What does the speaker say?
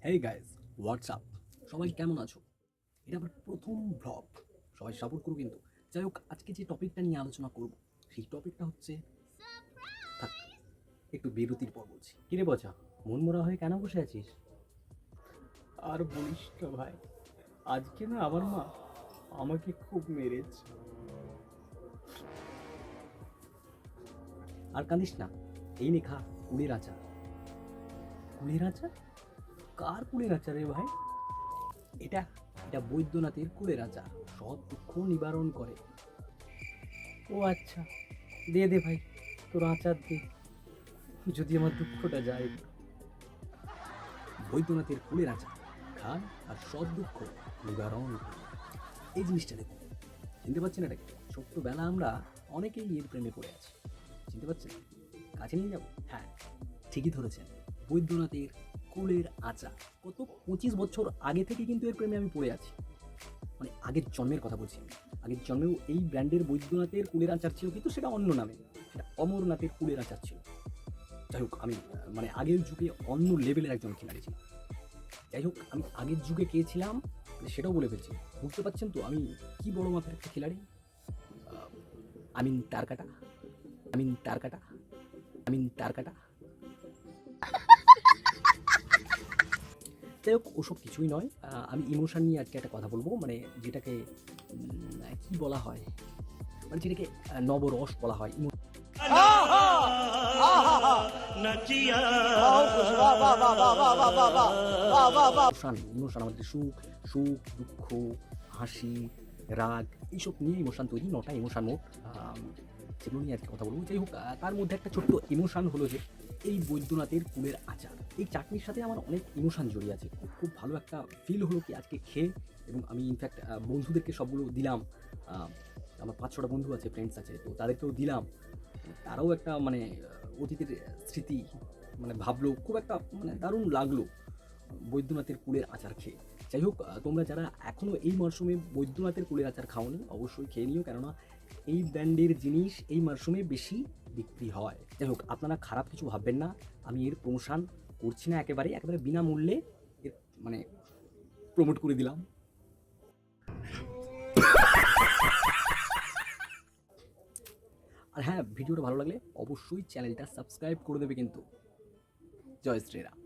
Hey guys, WhatsApp, সবাই কেমন আছো? এটা আমার প্রথম ব্লগ, সবাই সাপোর্ট করো কিন্তু। যাই হোক, আজকে যে টপিকটা নিয়ে আলোচনা করব সেই টপিকটা হচ্ছে, থাক একটু বিরতির পর বলছি। কিরে পচা, মন মরা হয়ে কেন বসে আছিস? আর বলিস না ভাই, আজকে না আমার মা আমাকে খুব মেরেছে। আর কাঁদিস না, এই নে খা কুলের আচার। কুলের আচার? কার কুলের আচার রে ভাই? এটা এটা বৈদ্যনাথের কুলের আচার, সব দুঃখ নিবারণ করে। ও আচ্ছা, দে দে ভাই, তোর আচার দে, যদি আমার দুঃখটা যায় একটু। বৈদ্যনাথের কুলের আচার খান আর সব দুঃখ নিবারণ করুন। এই জিনিসটা দেখুন, চিনতে পারছেন এটাকে? ছোট্টবেলা আমরা অনেকেই এর প্রেমে পড়ে আছি, চিনতে পারছেন? কাছে নিয়ে যাবো? হ্যাঁ, ঠিকই ধরেছেন, বৈদ্যনাথের কুলের আচার। কত 25 বছর আগে থেকে কিন্তু এর প্রেমে আমি পড়ে আছি, মানে আগের জন্মের কথা বলছি আমি। আগের জন্মেও এই ব্র্যান্ডের বৈদ্যনাথের কুলের আচার ছিল, কিন্তু সেটা অন্য নামে, সেটা অমরনাথের কুলের আচার ছিল। যাই হোক, আমি মানে আগের যুগে অন্য লেভেলের একজন খিলাড়ি ছিলাম। যাই হোক, আমি আগের যুগে কে ছিলাম সেটাও বলে ফেলছি। বুঝতে পারছেন তো আমি কি বড় মাপের একটা খিলাড়ি? আমিন টারকাটা, আমিন টারকাটা, আমিন টারকাটা। যাই হোক, ওসব কিছুই নয়। আমি ইমোশন নিয়ে আজকে একটা কথা বলবো, মানে যেটাকে কি বলা হয়, মানে যেটাকে নবরস বলা হয়। ইমোশন আমাদের সুখ সুখ, দুঃখ, হাসি, রাগ, এইসব নিয়ে ইমোশন তৈরি। 9টা ইমোশন মোট, সেগুলো নিয়ে আজকে কথা বলবো। যাই হোক, তার মধ্যে একটা ছোট্ট ইমোশন হলো যে এই বৈদ্যনাথের কুলের আচার, এই চাটনির সাথে আমার অনেক ইমোশন জড়িয়ে আছে। খুব খুব ভালো একটা ফিল হলো কি আজকে খেয়ে, এবং আমি ইনফ্যাক্ট বন্ধুদেরকে সবগুলো দিলাম। আমার 5-6টা বন্ধু আছে, ফ্রেন্ডস আছে, তো তাদেরকেও দিলাম। তারাও একটা মানে অতীতের স্মৃতি মানে ভাবলো, খুব একটা মানে দারুণ লাগলো বৈদ্যনাথের কুলের আচার খেয়ে। যাই হোক, তোমরা যারা এখনও এই মরশুমে বৈদ্যনাথের কুলের আচার খাওনি, অবশ্যই খেয়ে নিও, কেননা এই ব্র্যান্ডের জিনিস এই মরশুমে বেশি বিক্রি হয়। যাই হোক, আপনারা খারাপ কিছু ভাববেন না, আমি এর প্রমোশন করছি না, একেবারে একেবারে বিনামূল্যে এর মানে প্রমোট করে দিলাম। আর হ্যাঁ, ভিডিওটা ভালো লাগলে অবশ্যই চ্যানেলটা সাবস্ক্রাইব করে দেবে কিন্তু। জয় শ্রীরাম।